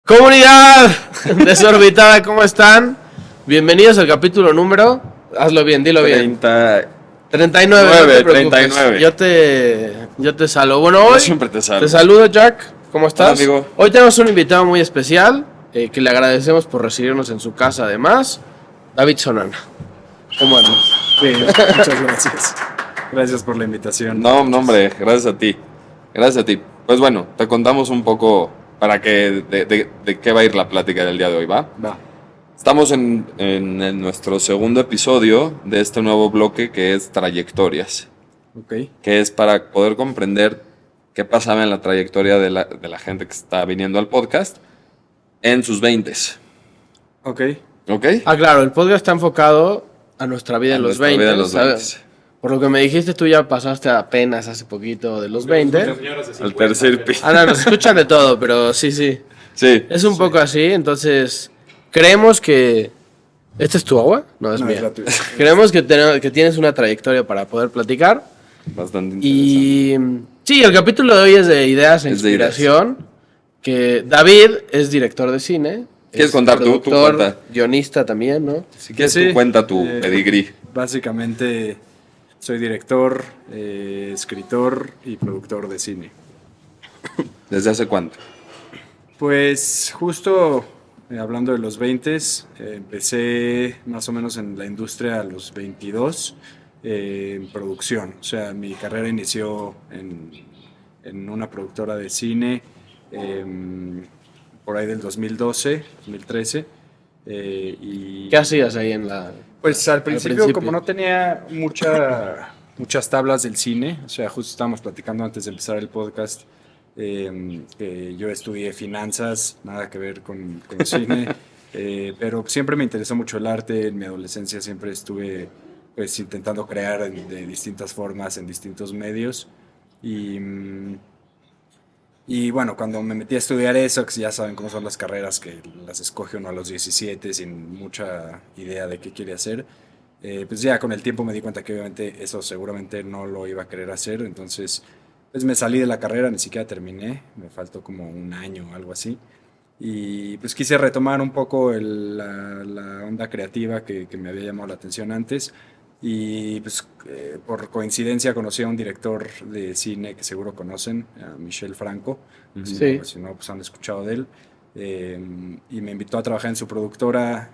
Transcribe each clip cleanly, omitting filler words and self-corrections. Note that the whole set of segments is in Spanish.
Comunidad desorbitada, ¿cómo están? Bienvenidos al capítulo número... Hazlo bien, dilo bien. 39, no te preocupes. 39. Yo te saludo. Bueno, hoy Yo siempre te saludo. Te saludo, Jack. ¿Cómo estás? Hola, amigo. Hoy tenemos un invitado muy especial, que le agradecemos por recibirnos en su casa, además. David Sonana. ¿Cómo andas? Bien, muchas gracias. Gracias por la invitación. No, hombre, gracias a ti. Gracias a ti. Pues bueno, te contamos un poco para que de qué va a ir la plática del día de hoy, ¿va? Va. Estamos en nuestro segundo episodio de este nuevo bloque que es trayectorias. Ok. Que es para poder comprender qué pasaba en la trayectoria de la gente que está viniendo al podcast en sus 20s. Ok. ¿Ok? Ah, claro, el podcast está enfocado a nuestra vida en los 20. Vida en los ¿sabes? 20s. Por lo que me dijiste, tú ya pasaste apenas hace poquito de los 20. Al tercer piso. No, nos escuchan de todo, pero sí. Sí. Es un poco así, entonces creemos que... ¿Esta es tu agua? No, es No, mía. es la tuya. Creemos que tienes una trayectoria para poder platicar. Bastante interesante. Y sí, el capítulo de hoy es de ideas e Es de inspiración. Que David es director de cine. ¿Quieres es contar tú? Tú productor, cuenta. guionista también, ¿no? Si quieres, Sí, tú cuenta tu pedigrí. Básicamente soy director, escritor y productor de cine. ¿Desde hace cuánto? Pues justo hablando de los 20s, empecé más o menos en la industria a los 22 en producción. O sea, mi carrera inició en una productora de cine por ahí del 2012, 2013. Y ¿Qué hacías ahí en la...? pues al principio, como no tenía muchas tablas del cine, o sea, justo estábamos platicando antes de empezar el podcast, que yo estudié finanzas, nada que ver con cine, pero siempre me interesó mucho el arte. En mi adolescencia siempre estuve pues intentando crear de distintas formas en distintos medios y bueno, cuando me metí a estudiar eso, que ya saben cómo son las carreras, que las escoge uno a los 17 sin mucha idea de qué quiere hacer, pues ya con el tiempo me di cuenta que obviamente eso seguramente no lo iba a querer hacer. Entonces pues me salí de la carrera, ni siquiera terminé, me faltó como un año o algo así. Y pues quise retomar un poco la onda creativa que me había llamado la atención antes. Y pues por coincidencia conocí a un director de cine que seguro conocen, a Michel Franco. Sí. Si no, pues han escuchado de él. Y me invitó a trabajar en su productora,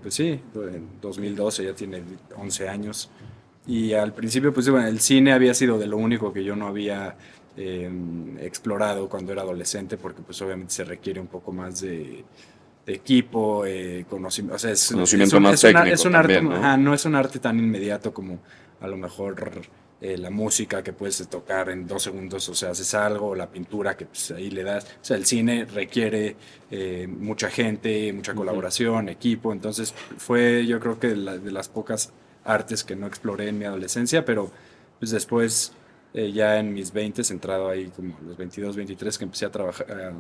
pues sí, en 2012, ya tiene 11 años. Y al principio, pues bueno, el cine había sido de lo único que yo no había explorado cuando era adolescente, porque pues obviamente se requiere un poco más de equipo, conocimiento, o sea, Conocimiento más técnico es un arte, también, ¿no? no es un arte tan inmediato como a lo mejor la música, que puedes tocar en 2 segundos, o sea, haces algo, o la pintura que pues, ahí le das. O sea, el cine requiere mucha gente, mucha colaboración, equipo. Entonces fue, yo creo que de las pocas artes que no exploré en mi adolescencia, pero pues después ya en mis 20, entrado ahí como los 22, 23 que empecé a trabajar,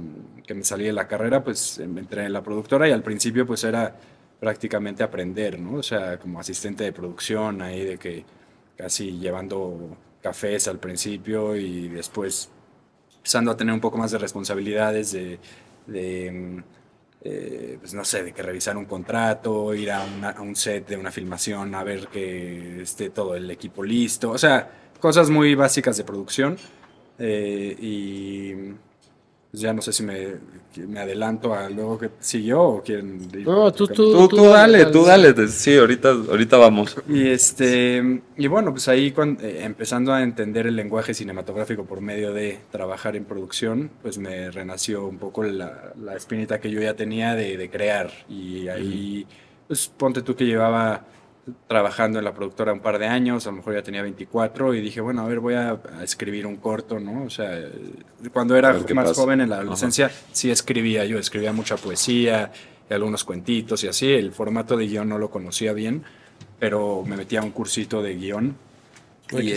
que me salí de la carrera, pues entré en la productora y al principio pues era prácticamente aprender, ¿no? O sea, como asistente de producción ahí, de que casi llevando cafés al principio y después empezando a tener un poco más de responsabilidades pues no sé, de que revisar un contrato, ir a un set de una filmación, a ver que esté todo el equipo listo, o sea, cosas muy básicas de producción. Y pues ya no sé si me adelanto a luego que siguió o quieren ir. No, tú Dale. Sí, ahorita vamos. Y bueno, pues ahí empezando a entender el lenguaje cinematográfico por medio de trabajar en producción, pues me renació un poco la espinita que yo ya tenía de crear. Y ahí, pues ponte tú que llevaba trabajando en la productora un par de años, a lo mejor ya tenía 24 y dije, bueno, a ver, voy a escribir un corto, ¿no? O sea, cuando era más joven en la adolescencia, sí escribía mucha poesía y algunos cuentitos y así. El formato de guión no lo conocía bien, pero me metí a un cursito de guión. Y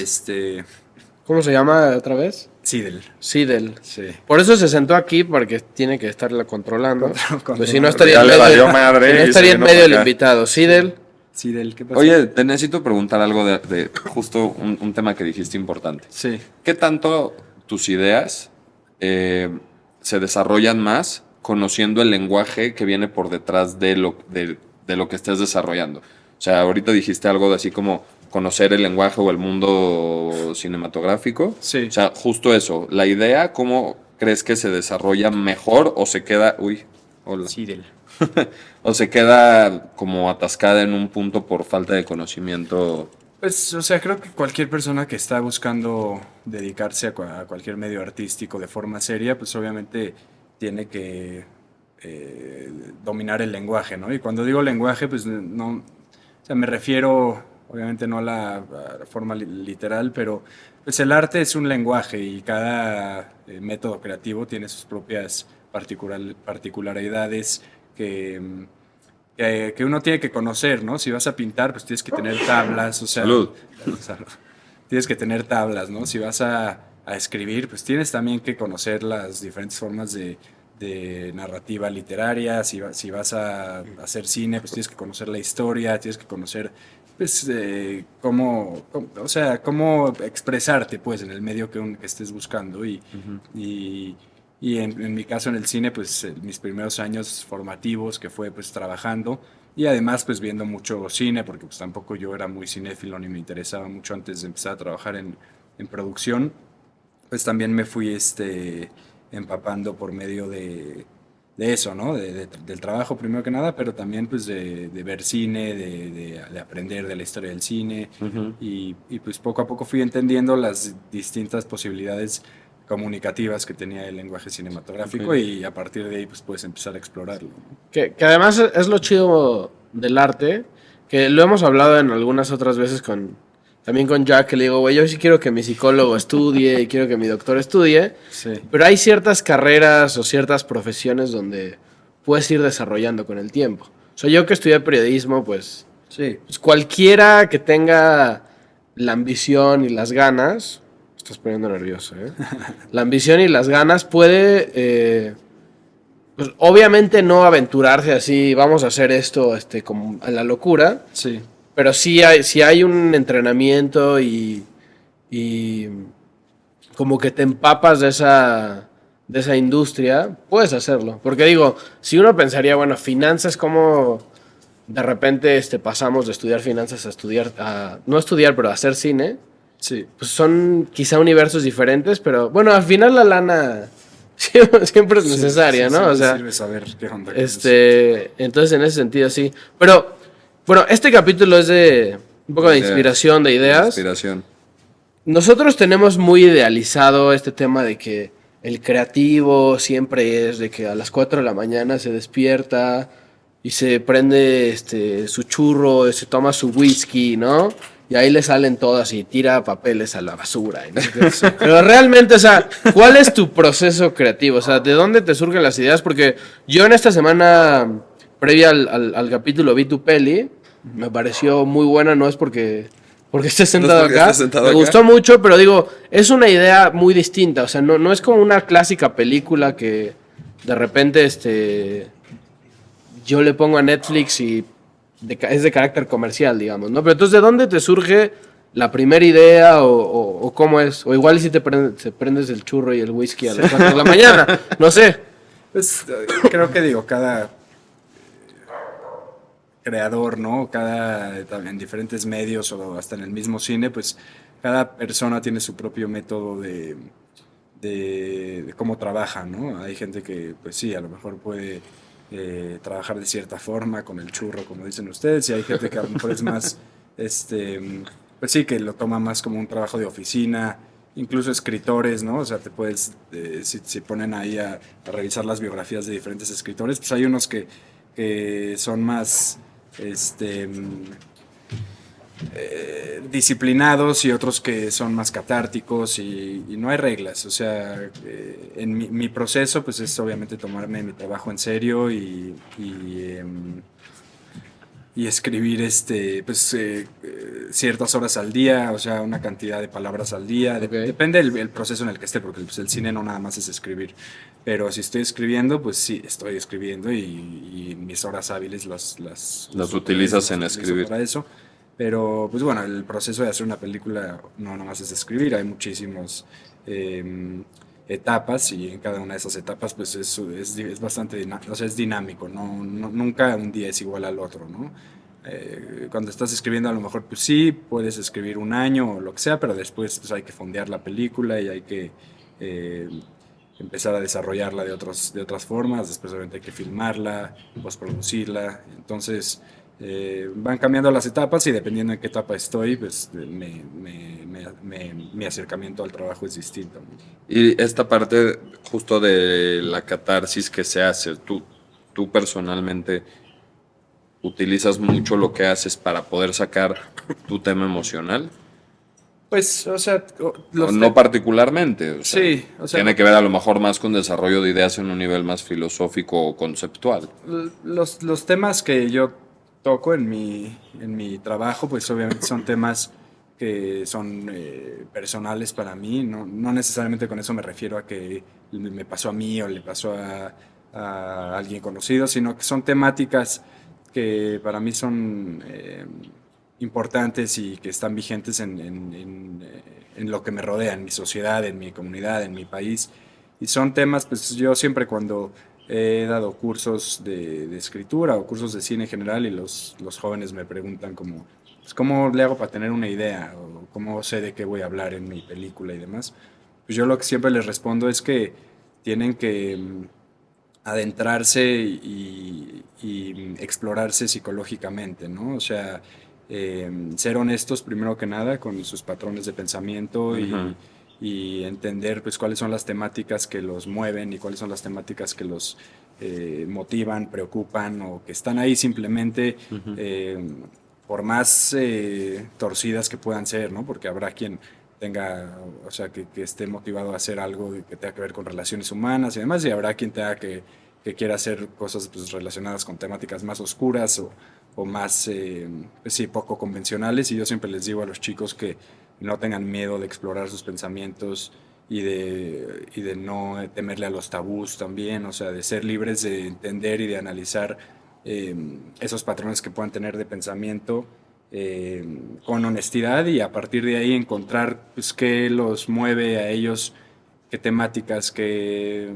¿Cómo se llama otra vez? Sidel. Sidel. Sí. Por eso se sentó aquí, porque tiene que estarla controlando. Pues si no Controlando. estaría Ya en le medio, valió madre si no y estaría se en vino medio para el acá. invitado. Sidel. Sidel, ¿qué pasa? Oye, te necesito preguntar algo de justo un tema que dijiste importante. Sí. ¿Qué tanto tus ideas se desarrollan más conociendo el lenguaje que viene por detrás de lo que estés desarrollando. O sea, ahorita dijiste algo de así como conocer el lenguaje o el mundo cinematográfico. Sí. O sea, justo eso. La idea, ¿cómo crees que se desarrolla mejor o se queda... Uy, hola. Cyril. O se queda como atascada en un punto por falta de conocimiento? Pues, o sea, creo que cualquier persona que está buscando dedicarse a cualquier medio artístico de forma seria, pues obviamente tiene que dominar el lenguaje, ¿no? Y cuando digo lenguaje, pues no, o sea, me refiero, obviamente no a la forma literal, pero pues el arte es un lenguaje y cada método creativo tiene sus propias particularidades que uno tiene que conocer, ¿no? Si vas a pintar, pues tienes que tener tablas, o sea... Salud. Salud. Tienes que tener tablas, ¿no? Si vas a escribir, pues tienes también que conocer las diferentes formas de narrativa literaria. Si vas a hacer cine, pues tienes que conocer la historia, tienes que conocer, pues, o sea, cómo expresarte, pues, en el medio que estés buscando. Y en mi caso en el cine, pues mis primeros años formativos, que fue pues trabajando y además pues viendo mucho cine, porque pues tampoco yo era muy cinéfilo ni me interesaba mucho antes de empezar a trabajar en producción, pues también me fui empapando por medio de eso, ¿no? Del trabajo primero que nada, pero también pues de ver cine, de aprender de la historia del cine y pues poco a poco fui entendiendo las distintas posibilidades comunicativas que tenía el lenguaje cinematográfico y a partir de ahí pues puedes empezar a explorarlo, ¿no? Que además es lo chido del arte, que lo hemos hablado en algunas otras veces también con Jack, que le digo, güey, yo sí quiero que mi psicólogo estudie y quiero que mi doctor estudie, Sí. pero hay ciertas carreras o ciertas profesiones donde puedes ir desarrollando con el tiempo. O sea, yo que estudié periodismo, pues cualquiera que tenga la ambición y las ganas... Estás poniendo nervioso, ¿eh? La ambición y las ganas puede, pues obviamente no aventurarse así, vamos a hacer esto como a la locura, Sí. pero sí hay un entrenamiento y como que te empapas de esa industria, puedes hacerlo. Porque digo, si uno pensaría, bueno, finanzas, ¿cómo de repente pasamos de estudiar finanzas no estudiar, pero a hacer cine? Sí. Pues son quizá universos diferentes, pero bueno, al final la lana siempre es necesaria, ¿no? O sea, sirve saber qué onda. entonces en ese sentido sí. Pero bueno, este capítulo es de un poco de inspiración, de ideas. Inspiración. Nosotros tenemos muy idealizado este tema de que el creativo siempre es de que a las 4 de la mañana se despierta y se prende su churro, se toma su whisky, ¿no? Y ahí le salen todas y tira papeles a la basura. ¿No? Pero realmente, o sea, ¿cuál es tu proceso creativo? O sea, ¿de dónde te surgen las ideas? Porque yo en esta semana, previa al capítulo, vi tu peli. Me pareció muy buena, no es porque estés sentado acá. Me gustó mucho, pero digo, es una idea muy distinta. O sea, no es como una clásica película que de repente yo le pongo a Netflix y es de carácter comercial, digamos, ¿no? Pero entonces, ¿de dónde te surge la primera idea o cómo es? O igual si te prendes el churro y el whisky a las 4 de la mañana, no sé. Pues creo que cada creador, ¿no? En diferentes medios o hasta en el mismo cine, pues cada persona tiene su propio método de cómo trabaja, ¿no? Hay gente que, pues sí, a lo mejor puede trabajar de cierta forma con el churro, como dicen ustedes, y hay gente que a lo mejor es más, pues sí, que lo toma más como un trabajo de oficina, incluso escritores, ¿no? O sea, te puedes, si ponen ahí a revisar las biografías de diferentes escritores, pues hay unos que son más, disciplinados y otros que son más catárticos y no hay reglas, o sea, en mi proceso pues es obviamente tomarme mi trabajo en serio y escribir ciertas horas al día, o sea, una cantidad de palabras al día, Okay. Depende el proceso en el que esté, porque pues, el cine no nada más es escribir, pero si estoy escribiendo, pues sí, estoy escribiendo y mis horas hábiles las utilizas en utilizo escribir. para eso. Pero, pues bueno, el proceso de hacer una película no nada más es escribir, hay muchísimos etapas y en cada una de esas etapas pues es bastante dinámico, o sea, es dinámico, nunca un día es igual al otro, ¿no? Cuando estás escribiendo a lo mejor pues sí, puedes escribir un año o lo que sea, pero después pues hay que fondear la película y hay que eh, empezar a desarrollarla de otras formas, después obviamente hay que filmarla, postproducirla, entonces van cambiando las etapas y dependiendo en qué etapa estoy, pues mi acercamiento al trabajo es distinto, ¿no? Y esta parte justo de la catarsis que se hace, tú personalmente utilizas mucho lo que haces para poder sacar tu tema emocional. Pues, o sea, O no particularmente, o sea, sí, o sea, tiene que ver a lo mejor más con desarrollo de ideas en un nivel más filosófico o conceptual. los temas que yo toco en mi trabajo, pues obviamente son temas que son personales para mí, no necesariamente con eso me refiero a que me pasó a mí o le pasó a alguien conocido, sino que son temáticas que para mí son importantes y que están vigentes en lo que me rodea, en mi sociedad, en mi comunidad, en mi país. Y son temas, pues yo siempre cuando he dado cursos de escritura o cursos de cine en general y los jóvenes me preguntan como, pues, ¿cómo le hago para tener una idea? O ¿cómo sé de qué voy a hablar en mi película y demás? Pues yo lo que siempre les respondo es que tienen que adentrarse y explorarse psicológicamente, ¿no? O sea, ser honestos primero que nada con sus patrones de pensamiento Ujú. y entender pues cuáles son las temáticas que los mueven y cuáles son las temáticas que los motivan, preocupan o que están ahí simplemente eh, por más torcidas que puedan ser, ¿no? Porque habrá quien tenga, o sea, que esté motivado a hacer algo que tenga que ver con relaciones humanas y demás, y habrá quien tenga que quiera hacer cosas pues, relacionadas con temáticas más oscuras o más, pues sí, poco convencionales. Y yo siempre les digo a los chicos que no tengan miedo de explorar sus pensamientos y de no temerle a los tabús también, o sea, de ser libres de entender y de analizar esos patrones que puedan tener de pensamiento eh, con honestidad y a partir de ahí encontrar pues, qué los mueve a ellos, qué temáticas, qué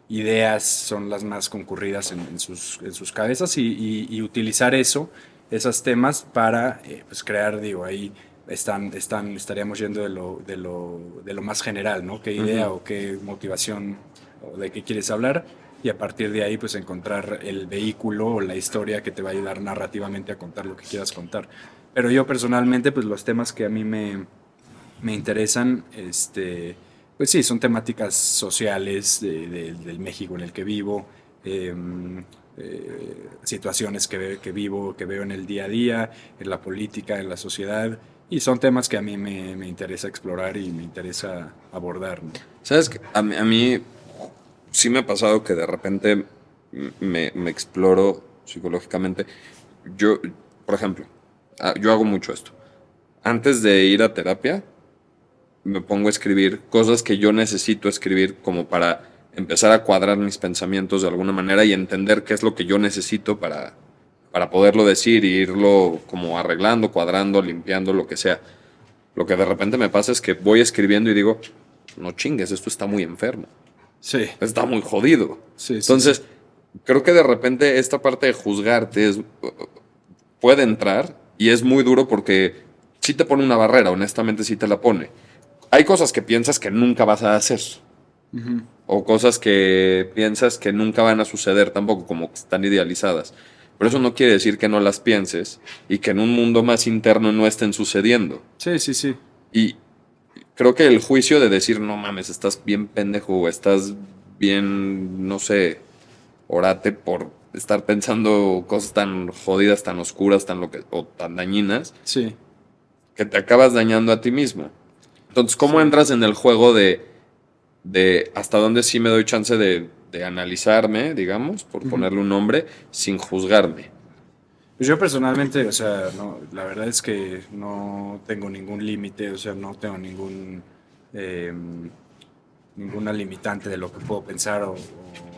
ideas son las más concurridas en sus cabezas y utilizar eso, esos temas para pues crear, digo, ahí estaríamos yendo de lo más general, ¿no? ¿Qué idea Ujú. o qué motivación o de qué quieres hablar? Y a partir de ahí, pues encontrar el vehículo o la historia que te va a ayudar narrativamente a contar lo que quieras contar. Pero yo personalmente, pues los temas que a mí me interesan, pues sí, son temáticas sociales del México en el que vivo, eh, situaciones que vivo, que veo en el día a día, en la política, en la sociedad, y son temas que a mí me interesa explorar y me interesa abordar, ¿no? ¿Sabes qué? A mí sí me ha pasado que de repente me exploro psicológicamente. Yo, por ejemplo, yo hago mucho esto. Antes de ir a terapia, me pongo a escribir cosas que yo necesito escribir como para empezar a cuadrar mis pensamientos de alguna manera y entender qué es lo que yo necesito para poderlo decir y irlo como arreglando, cuadrando, limpiando, lo que sea. Lo que de repente me pasa es que voy escribiendo y digo, no chingues, esto está muy enfermo, Sí, está muy jodido. sí, sí, sí. Entonces, creo que de repente esta parte de juzgarte puede entrar y es muy duro porque sí te pone una barrera, honestamente sí te la pone. Hay cosas que piensas que nunca vas a hacer o cosas que piensas que nunca van a suceder tampoco, como que están idealizadas. Pero eso no quiere decir que no las pienses y que en un mundo más interno no estén sucediendo. Sí, sí, sí. Y creo que el juicio de decir, no mames, estás bien pendejo o estás bien, no sé, orate por estar pensando cosas tan jodidas, tan oscuras, o tan dañinas, Sí, que te acabas dañando a ti mismo. Entonces, ¿cómo sí. entras en el juego de hasta dónde sí me doy chance de analizarme, digamos, por ponerle un nombre, sin juzgarme? Pues yo personalmente, o sea, no, la verdad es que no tengo ningún límite, o sea, no tengo eh, ninguna limitante de lo que puedo pensar o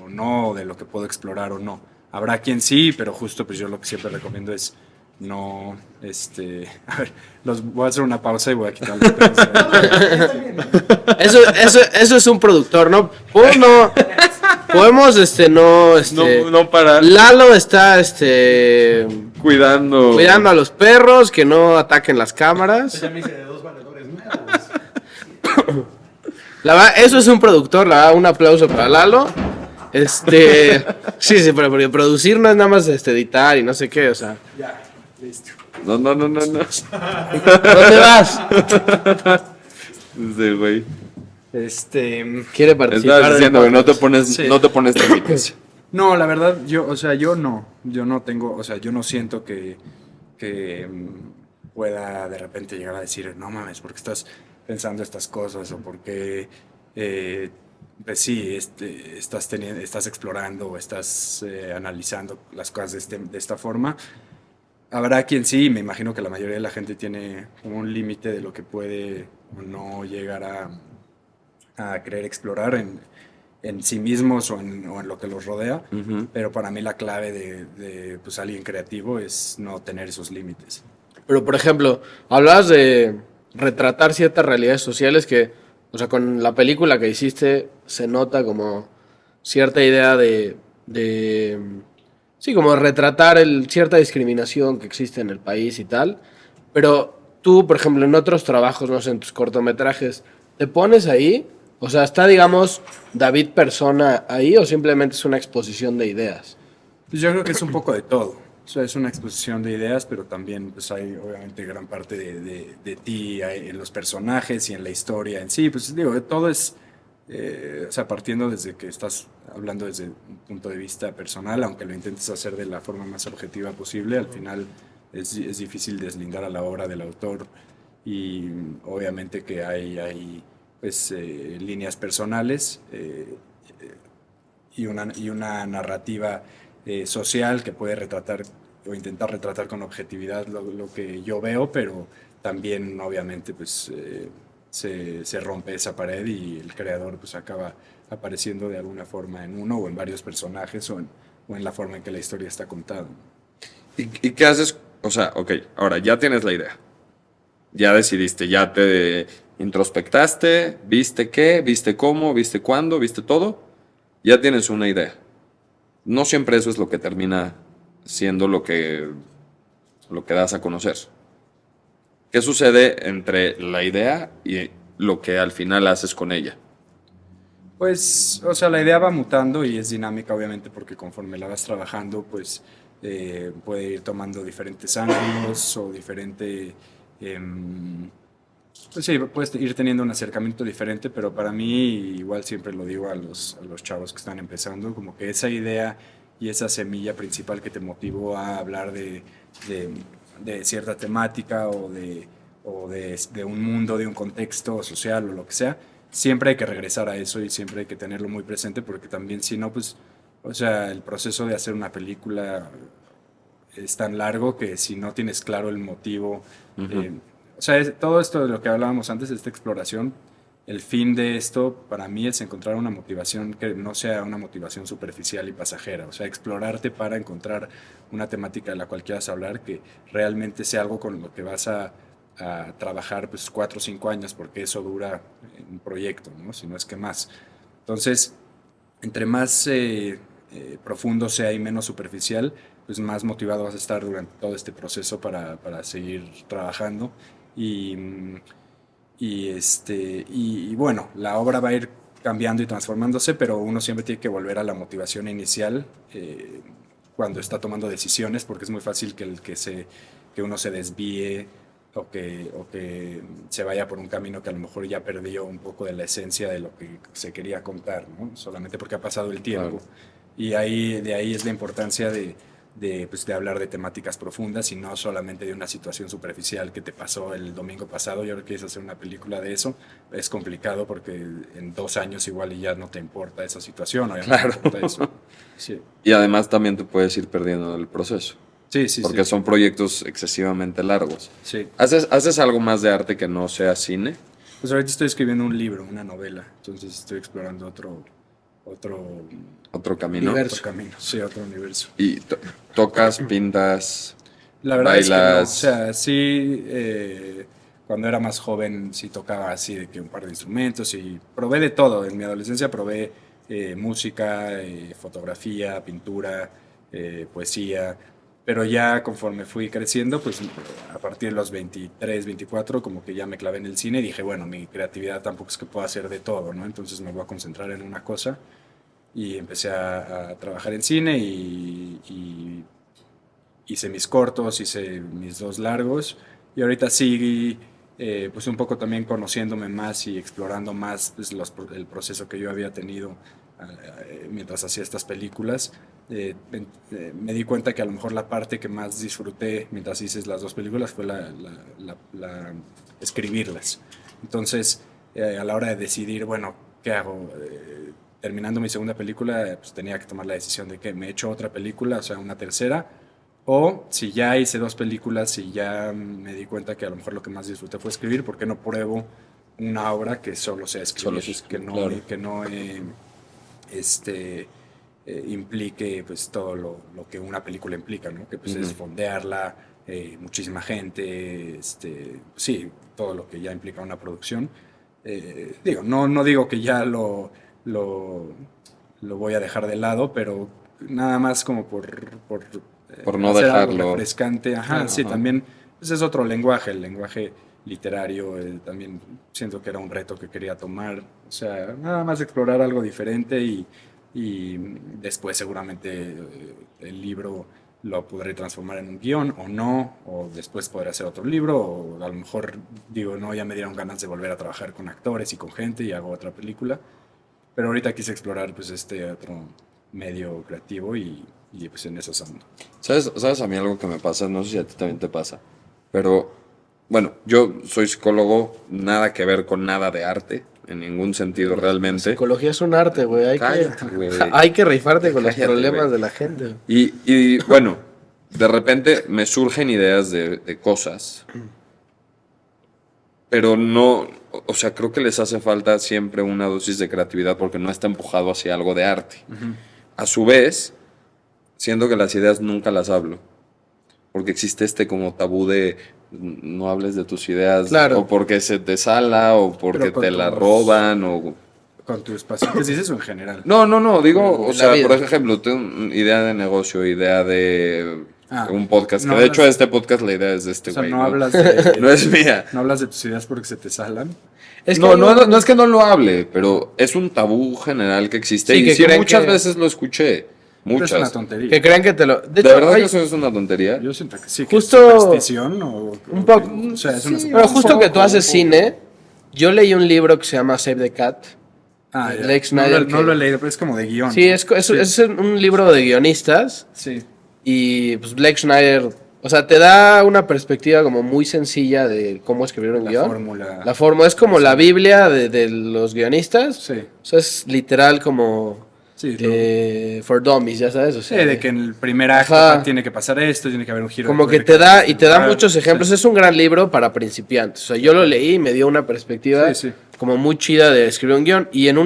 no, de lo que puedo explorar o no. Habrá quien sí, pero justo pues yo lo que siempre recomiendo es no, a ver, voy a hacer una pausa y voy a quitar Eso es un productor, ¿no? Podemos, no, No parar. Lalo está, Cuidando a los perros, que no ataquen las cámaras. Ya me hice de 2 valedores nuevos. La verdad, eso es un productor, la verdad, un aplauso para Lalo. Sí, pero porque producir no es nada más editar y no sé qué, o sea. Ya, listo. No. ¿Dónde vas? Sí, güey. Quiere participar. Estás diciendo que del podcast. Sí. no te pones límites. No, la verdad, yo no tengo, yo no siento que pueda de repente llegar a decir, no mames, ¿por qué estás pensando estas cosas? O porque, pues sí, estás explorando o estás analizando las cosas de esta forma. Habrá quien sí, me imagino que la mayoría de la gente tiene un límite de lo que puede o no llegar a querer explorar en sí mismos o en lo que los rodea, pero para mí la clave de pues, alguien creativo es no tener esos límites. Pero, por ejemplo, hablabas de retratar ciertas realidades sociales que, o sea, con la película que hiciste se nota como cierta idea sí, como retratar cierta discriminación que existe en el país y tal. Pero tú, por ejemplo, en otros trabajos, no sé, en tus cortometrajes, ¿te pones ahí? O sea, ¿está, digamos, David persona ahí o simplemente es una exposición de ideas? Pues yo creo que es un poco de todo. O sea, es una exposición de ideas, pero también pues, hay obviamente gran parte de ti en los personajes y en la historia en sí. Pues digo, todo es, o sea, partiendo desde que estás hablando desde un punto de vista personal, aunque lo intentes hacer de la forma más objetiva posible, al final es difícil deslindar a la obra del autor y obviamente que hay pues, líneas personales y una narrativa social que puede retratar o intentar retratar con objetividad lo que yo veo, pero también obviamente pues se rompe esa pared y el creador pues acaba apareciendo de alguna forma en uno o en varios personajes o en la forma en que la historia está contada. ¿Y qué haces? O sea, ok, ahora ya tienes la idea. Ya decidiste, ya te introspectaste, viste qué, viste cómo, viste cuándo, viste todo. Ya tienes una idea. No siempre eso es lo que termina siendo lo que das a conocer. ¿Qué sucede entre la idea y lo que al final haces con ella? Pues, o sea, la idea va mutando y es dinámica, obviamente, porque conforme la vas trabajando, pues puede ir tomando diferentes ángulos o pues sí, puedes ir teniendo un acercamiento diferente, pero para mí, igual siempre lo digo a los chavos que están empezando, como que esa idea y esa semilla principal que te motivó a hablar de cierta temática o de un mundo, de un contexto social o lo que sea, siempre hay que regresar a eso y siempre hay que tenerlo muy presente porque también si no, pues, o sea, el proceso de hacer una película es tan largo que si no tienes claro el motivo, o sea, todo esto de lo que hablábamos antes, esta exploración, el fin de esto para mí es encontrar una motivación que no sea una motivación superficial y pasajera, o sea, explorarte para encontrar una temática de la cual quieras hablar que realmente sea algo con lo que vas a trabajar pues 4 o 5 años, porque eso dura un proyecto, ¿no? Si no es que más. Entonces, entre más profundo sea y menos superficial, pues más motivado vas a estar durante todo este proceso para seguir trabajando. Y bueno, la obra va a ir cambiando y transformándose, pero uno siempre tiene que volver a la motivación inicial cuando está tomando decisiones, porque es muy fácil que uno se desvíe o que se vaya por un camino que a lo mejor ya perdió un poco de la esencia de lo que se quería contar, ¿no? Solamente porque ha pasado el tiempo. Claro. Y de ahí es la importancia pues, de hablar de temáticas profundas y no solamente de una situación superficial que te pasó el domingo pasado y ahora quieres hacer una película de eso. Es complicado porque en 2 años igual y ya no te importa esa situación o ya no te importa eso. Sí. Y además también te puedes ir perdiendo en el proceso. Sí, sí, Porque sí. son proyectos excesivamente largos. Sí. ¿Haces algo más de arte que no sea cine? Pues ahorita estoy escribiendo un libro, una novela, entonces estoy explorando otro Otro camino. Universo. camino, sí, otro universo. Y tocas, pintas. La verdad es que no. O bailas. sea, sí, cuando era más joven sí tocaba así de que un par de instrumentos y probé de todo. En mi adolescencia probé música, fotografía, pintura, poesía. Pero ya conforme fui creciendo, pues a partir de los 23, 24, como que ya me clavé en el cine y dije, bueno, mi creatividad tampoco es que pueda hacer de todo, ¿no? Entonces me voy a concentrar en una cosa y empecé a trabajar en cine y hice mis cortos, hice mis 2 largos y ahorita sí, pues un poco también conociéndome más y explorando más pues, el proceso que yo había tenido mientras hacía estas películas. Me di cuenta que a lo mejor la parte que más disfruté mientras hice las 2 películas fue escribirlas. Entonces, a la hora de decidir, bueno, ¿qué hago? Terminando mi segunda película, pues tenía que tomar la decisión de que me echo otra película, o sea, una tercera, o si ya hice 2 películas y ya me di cuenta que a lo mejor lo que más disfruté fue escribir, ¿por qué no pruebo una obra que solo sea escribir? Claro. Que no implique pues todo lo que una película implica, ¿no? Que pues es fondearla, muchísima gente, sí, todo lo que ya implica una producción. Digo, no digo que ya lo voy a dejar de lado, pero nada más como Por no hacer algo dejarlo. refrescante. Ajá, Claro, sí, ajá. también pues es otro lenguaje, el lenguaje literario, también siento que era un reto que quería tomar, o sea, nada más explorar algo diferente y después seguramente el libro lo podré transformar en un guión o no, o después podré hacer otro libro, o a lo mejor digo, no, ya me dieron ganas de volver a trabajar con actores y con gente y hago otra película, pero ahorita quise explorar pues este otro medio creativo y pues en eso ando. ¿Sabes a mí algo que me pasa? No sé si a ti también te pasa. Pero, bueno, yo soy psicólogo, nada que ver con nada de arte, en ningún sentido realmente. Psicología es un arte, güey. Cállate, güey. Hay que rifarte con los Cállate, problemas güey. de la gente. Y bueno, de repente me surgen ideas de cosas, pero no, o sea, creo que les hace falta siempre una dosis de creatividad porque no está empujado hacia algo de arte. A su vez, siento que las ideas nunca las hablo, porque existe este como tabú de no hables de tus ideas, Claro. o porque se te sala, o porque Pero con te la tus- roban, o... ¿Con tus pacientes dices o en general? No, digo, o La sea, vida. por ejemplo, tengo una idea de negocio, idea de un podcast, no que de hecho hablas- este podcast la idea es de este O sea, güey, no ¿no? hablas de... No es mía. ¿No hablas de tus ideas porque se te salan? Es que No, hay un- no es que no lo hable, pero es un tabú general que existe. Sí, y que sí, creen muchas que- veces lo escuché. Pero es una Muchas. tontería. Que crean que te lo... ¿De hecho, verdad hay- que eso es una tontería? Yo siento que sí, que Justo- es superstición o... Un poco. O sea, es una Sí, Pero un justo que tú poco, haces un poco. cine, yo leí un libro que se llama Save the Cat. Ah, ya. Zack No, Snyder no que- lo he leído, pero es como de guión. Sí, ¿no? es un libro de guionistas Sí. y pues Blake Snyder, o sea, te da una perspectiva como muy sencilla de cómo escribir un La guión. fórmula. La fórmula es como la Biblia de los guionistas. Sí. O sea, es literal como Sí, for dummies, ya sabes. O sí, sea, de que en el primer acto Ajá. tiene que pasar esto, tiene que haber un giro. como de que te da y te da lugar. muchos ejemplos. Sí. Es un gran libro para principiantes. O sea, yo lo leí y me dio una perspectiva Sí, sí. como muy chida de escribir un guión. Y en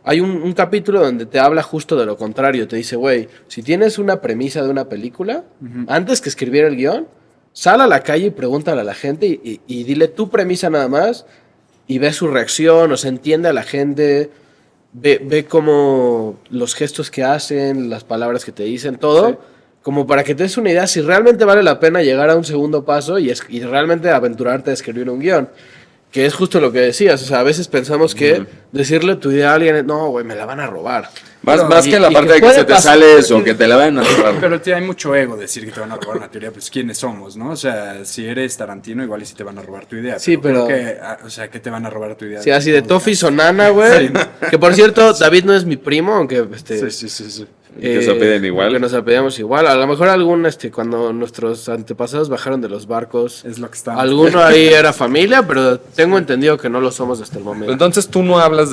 hay un capítulo donde te habla justo de lo contrario. Te dice, güey, si tienes una premisa de una película, antes que escribir el guión, sal a la calle y pregúntale a la gente y dile tu premisa nada más y ve su reacción, o sea, entiende a la gente, ve como los gestos que hacen, las palabras que te dicen, todo, Sí. como para que te des una idea si realmente vale la pena llegar a un segundo paso y realmente aventurarte a escribir un guión. Que es justo lo que decías, o sea, a veces pensamos que decirle tu idea a alguien, no, güey, me la van a robar. Más Y- que la y parte de que puede se te pasar, sale eso, que te la van a robar. Pero hay mucho ego decir que te van a robar una teoría, pues quiénes somos, ¿no? O sea, si eres Tarantino, igual y si te van a robar tu idea. Sí, pero- creo que, o sea, ¿qué te van a robar tu idea? Sí, así de Todos. Toffee Sonana, güey. Sí. Que por cierto, David no es mi primo, aunque Sí. Que se apelliden igual. Que nos apellidamos igual. A lo mejor cuando nuestros antepasados bajaron de los barcos, Es lo que está. alguno ahí era familia, pero tengo entendido que no lo somos hasta el momento. Entonces tú no hablas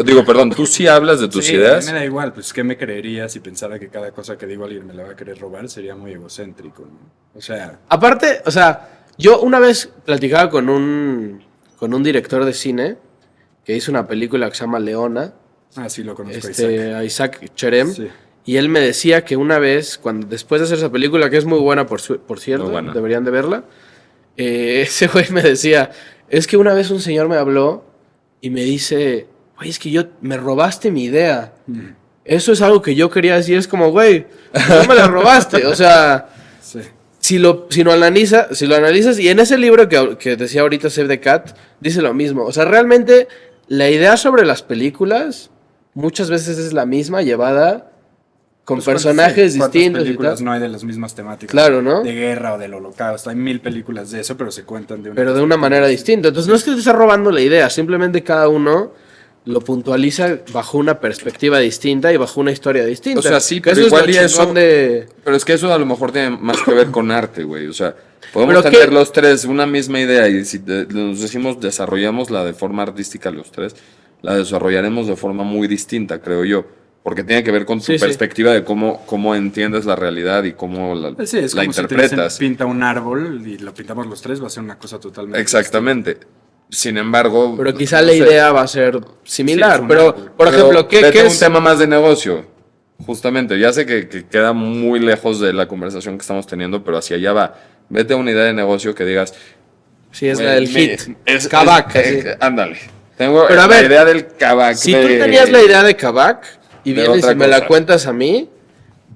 digo, perdón, tú sí hablas de tus Sí, ideas. a mí me da igual, pues ¿qué me creería si pensara que cada cosa que digo a alguien me la va a querer robar? Sería muy egocéntrico, ¿no? O sea, Aparte, o sea, yo una vez platicaba con un director de cine que hizo una película que se llama Leona, sí lo conozco a Isaac. a Isaac Cherem, Sí. Y él me decía que una vez, después de hacer esa película, que es muy buena por cierto, Muy buena. deberían de verla, ese güey me decía, es que una vez un señor me habló y me dice, güey, es que me robaste mi idea. Eso es algo que yo quería decir, es como, güey, no me la robaste. O sea, Sí. si lo analizas, y en ese libro que decía ahorita Save the Cat, dice lo mismo. O sea, realmente la idea sobre las películas muchas veces es la misma, llevada con Pues, personajes ¿cuántas distintos y películas tal. no hay de las mismas temáticas? Claro, ¿no? De guerra o del holocausto. Hay 1000 películas de eso, pero se cuentan de una Pero de una manera distinta. Entonces no es que te estés robando la idea, simplemente cada uno lo puntualiza bajo una perspectiva distinta y bajo una historia distinta. O sea, sí, Que pero eso igual es y lo eso... chingón de... Pero es que eso a lo mejor tiene más que ver con arte, güey. O sea, podemos Pero tener ¿qué? los tres una misma idea y si nos decimos desarrollamos la de forma artística los tres, la desarrollaremos de forma muy distinta, creo yo. Porque tiene que ver con tu Sí, sí. perspectiva de cómo entiendes la realidad y cómo la Sí, es la como si te interpretas. dicen, pinta un árbol y lo pintamos los tres, va a ser una cosa totalmente Exactamente. Sin embargo... Pero quizá no la sé. idea va a ser similar. Sí, es un pero, árbol. por Pero ejemplo, ¿qué vete a es? un tema más de negocio? Justamente, ya sé que queda muy lejos de la conversación que estamos teniendo, pero hacia allá va. Vete a una idea de negocio que digas... Sí, es güey, la del hit. Es Kavak, así. ándale. Tengo Pero a la ver, idea del Kavak. Si tú tenías la idea de Kavak y de vienes otra y me la cosa. cuentas a mí,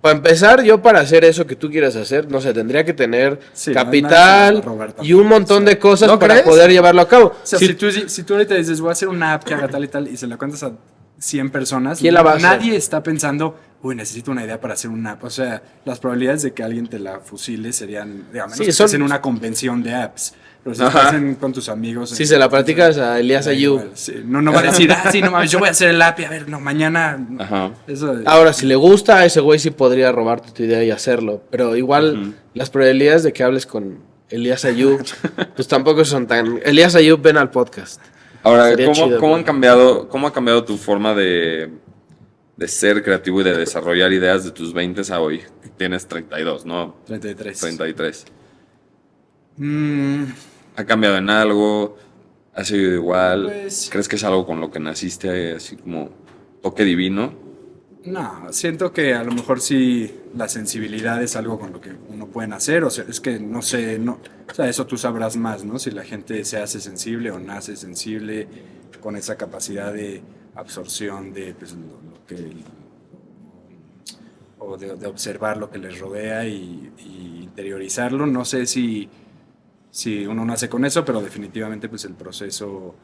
para empezar, yo para hacer eso que tú quieras hacer, no sé, tendría que tener Sí, capital nadie se va a robar tampoco. y un montón de cosas ¿No para crees? poder llevarlo a cabo. O sea, Si- si tú ahorita dices, voy a hacer una app que haga tal y tal, y se la cuentas a 100 personas, ¿Quién la va a hacer? nadie está pensando, uy, necesito una idea para hacer una app. O sea, las probabilidades de que alguien te la fusile serían, a menos Sí, que son- estés en una convención de apps. Pero si Ajá. estás con tus amigos... Si se la platicas a Elías da Ayub. igual, sí. No va a decir, sí, no mames, yo voy a hacer el app y a ver, no, mañana... Ajá. Eso, Ahora, si le gusta a ese güey, sí podría robarte tu idea y hacerlo. Pero igual, las probabilidades de que hables con Elías Ayub, pues tampoco son tan... Elías Ayub, ven al podcast. Ahora, Sería chido, ¿cómo güey. ha cambiado tu forma de ser creativo y de desarrollar ideas de tus 20 a hoy? Tienes 32, ¿no? 33. 33. Mm, ¿Ha cambiado en algo? ¿Ha sido igual? Pues- ¿Crees que es algo con lo que naciste así como toque divino? no, siento que a lo mejor sí la sensibilidad es algo con lo que uno puede nacer, o sea, es que no sé, o sea, eso tú sabrás más, ¿no? Si la gente se hace sensible o nace sensible con esa capacidad de absorción de pues, lo que o de observar lo que les rodea y interiorizarlo. No sé si uno nace con eso, pero definitivamente pues el proceso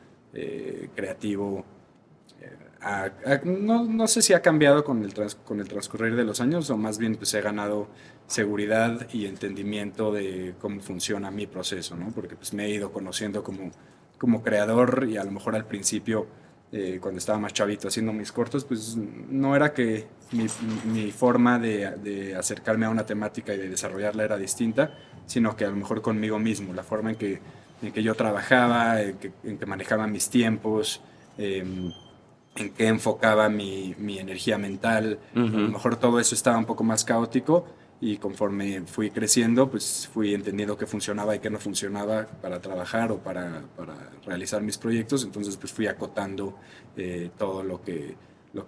creativo no sé si ha cambiado con el transcurrir de los años o más bien pues he ganado seguridad y entendimiento de cómo funciona mi proceso, ¿no? Porque pues me he ido conociendo como creador y a lo mejor al principio cuando estaba más chavito haciendo mis cortos pues no era que mi forma de acercarme a una temática y de desarrollarla era distinta, sino que a lo mejor conmigo mismo, la forma en que yo trabajaba, en que manejaba mis tiempos, en qué enfocaba mi energía mental. A lo mejor todo eso estaba un poco más caótico y conforme fui creciendo, pues fui entendiendo qué funcionaba y qué no funcionaba para trabajar o para realizar mis proyectos. Entonces pues fui acotando todo lo que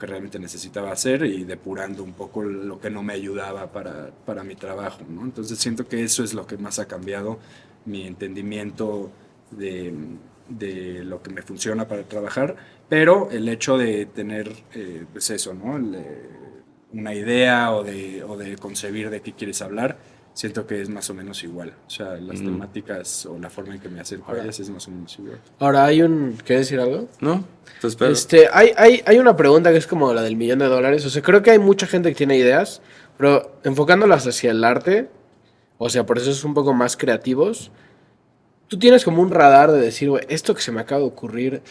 realmente necesitaba hacer y depurando un poco lo que no me ayudaba para mi trabajo, ¿no? Entonces siento que eso es lo que más ha cambiado, mi entendimiento de lo que me funciona para trabajar, pero el hecho de tener, pues eso, ¿no? Una idea o de concebir de qué quieres hablar, siento que es más o menos igual. O sea, las temáticas o la forma en que me acerco a ellas es más o menos igual. Ahora ¿quieres decir algo? ¿No? Te espero. Hay una pregunta que es como la del $1,000,000. O sea, creo que hay mucha gente que tiene ideas, pero enfocándolas hacia el arte, o sea, por eso es un poco más creativos. Tú tienes como un radar de decir, güey, esto que se me acaba de ocurrir,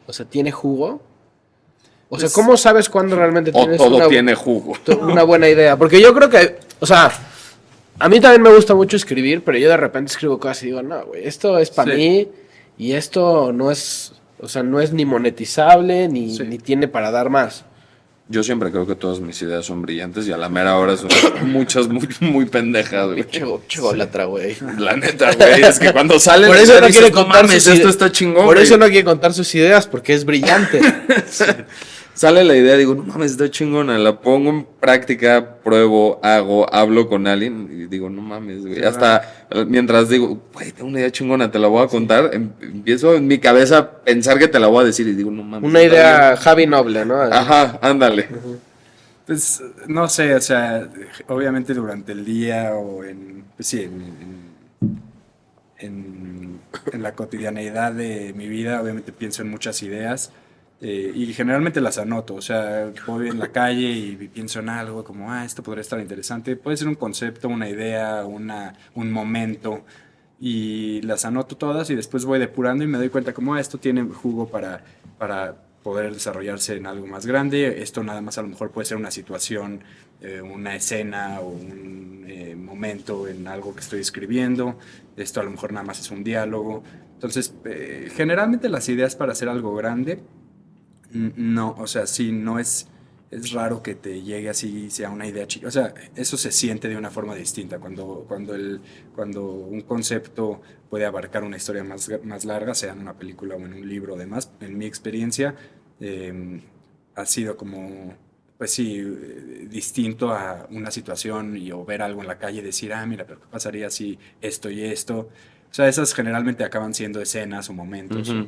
o sea, ¿tiene jugo? O sea, Pues- ¿cómo sabes cuándo realmente O tienes todo tiene jugo. una buena idea? Porque yo creo que, o sea, a mí también me gusta mucho escribir, pero yo de repente escribo cosas y digo, no, güey, esto es para Sí. mí y esto no es, o sea, no es ni monetizable ni, Sí. ni tiene para dar más. Yo siempre creo que todas mis ideas son brillantes y a la mera hora son muchas muy, muy pendejas, güey. Pinche golatra, güey. La neta, güey, es que cuando salen Por eso no dices, quiere contar mames, sus esto ide- está chingón, Por güey". eso no quiere contar sus ideas, porque es brillante. sale la idea, digo, no mames, está chingona, la pongo en práctica, pruebo, hago, hablo con alguien y digo, no mames, güey. Hasta mientras digo, güey, tengo una idea chingona, te la voy a contar, empiezo en mi cabeza a pensar que te la voy a decir y digo, no mames. Una idea Javi Noble, ¿no? Ajá, ándale. Pues no sé, o sea, obviamente durante el día o pues sí, en la cotidianeidad de mi vida, obviamente pienso en muchas ideas y generalmente las anoto, o sea, voy en la calle y pienso en algo como, esto podría estar interesante, puede ser un concepto, una idea, un momento, y las anoto todas y después voy depurando y me doy cuenta como, esto tiene jugo para poder desarrollarse en algo más grande, esto nada más a lo mejor puede ser una situación, una escena o un momento en algo que estoy escribiendo, esto a lo mejor nada más es un diálogo. Entonces, generalmente las ideas para hacer algo grande, no, o sea, sí, no es raro que te llegue así, sea una idea chica, o sea, eso se siente de una forma distinta, cuando un concepto puede abarcar una historia más larga, sea en una película o en un libro, además, en mi experiencia, ha sido como, pues sí, distinto a una situación o ver algo en la calle y decir, mira, pero ¿qué pasaría si esto y esto? O sea, esas generalmente acaban siendo escenas o momentos. Ujú.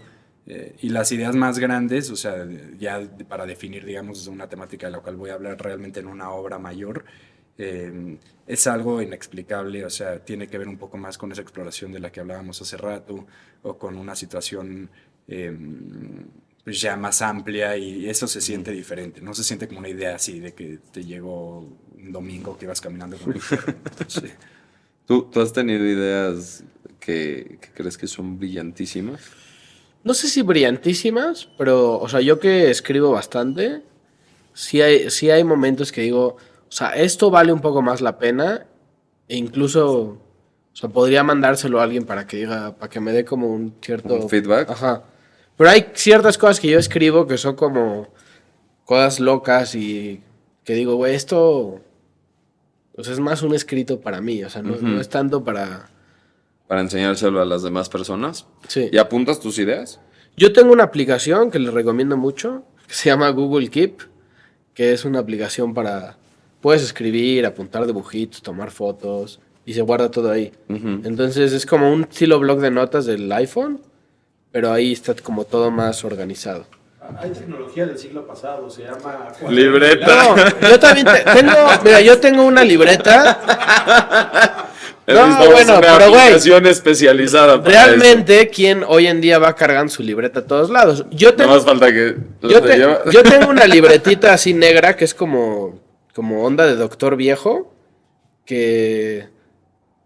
Y las ideas más grandes, o sea, ya para definir, digamos, una temática de la cual voy a hablar realmente en una obra mayor, es algo inexplicable, o sea, tiene que ver un poco más con esa exploración de la que hablábamos hace rato, o con una situación pues ya más amplia, y eso se siente diferente, no se siente como una idea así de que te llegó un domingo que ibas caminando con el perro. Sí. ¿Tú has tenido ideas que crees que son brillantísimas? No sé si brillantísimas, pero, o sea, yo que escribo bastante, sí hay momentos que digo, o sea, esto vale un poco más la pena, e incluso, o sea, podría mandárselo a alguien para que diga, para que me dé como un cierto... ¿Un feedback? Ajá. Pero hay ciertas cosas que yo escribo que son como cosas locas y que digo, güey, esto, o sea, es más un escrito para mí, o sea, no es tanto para... Para enseñárselo a las demás personas. Sí. ¿Y apuntas tus ideas? Yo tengo una aplicación que les recomiendo mucho, que se llama Google Keep, que es una aplicación para... Puedes escribir, apuntar dibujitos, tomar fotos, y se guarda todo ahí. Entonces es como un estilo blog de notas del iPhone, pero ahí está como todo más organizado. Hay tecnología del siglo pasado, se llama... Libreta. No, yo también tengo... Mira, yo tengo una libreta... No, Necesitamos bueno, una pero güey, aplicación especializada para realmente, ¿quién hoy en día va cargando su libreta a todos lados? Yo eso. No tengo, más falta que yo tengo una libretita así negra que es como onda de doctor viejo, que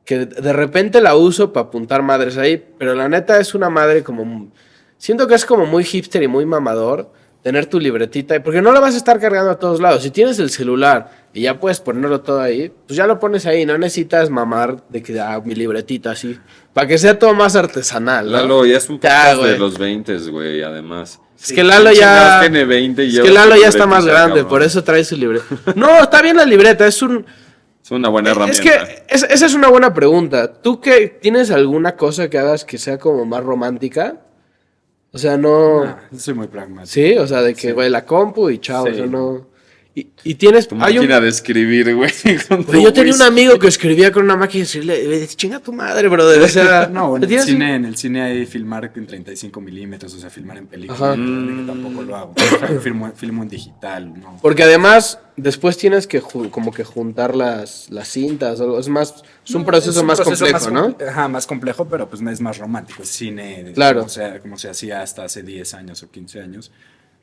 de repente la uso para apuntar madres ahí, pero la neta es una madre como... Siento que es como muy hipster y muy mamador tener tu libretita, porque no la vas a estar cargando a todos lados. Si tienes el celular y ya puedes ponerlo todo ahí, pues ya lo pones ahí, no necesitas mamar de que mi libretita así, para que sea todo más artesanal, ¿no? Lalo, ya es un Ya, podcast güey. de los 20, güey, además. Es que Lalo ya... Tiene 20 y Es lleva que Lalo su ya está más libretita, grande, cabrón. por eso trae su libreta. No, está bien la libreta, es un... Es una buena herramienta. Es que esa es una buena pregunta. ¿Tú qué tienes alguna cosa que hagas que sea como más romántica? O sea, no... Soy muy pragmático. Sí, o sea, de que, güey, la compu y chao, Sí. o sea, no... Y tienes... Tu Hay un... máquina de escribir, güey. con tu Güey, yo tenía un whisky. amigo que escribía con una máquina de escribir, chinga tu madre, brother, o sea... No, ¿tienes un- en el cine hay filmar en 35 milímetros, o sea, filmar en película, Ajá. que tampoco lo hago. O sea, filmo en digital, ¿no? Porque además, después tienes que como que juntar las cintas, o algo. Es más... Es un proceso más complejo, ¿no? Ajá, más complejo, pero pues es más romántico. Es cine, Claro. como se hacía hasta hace 10 años o 15 años.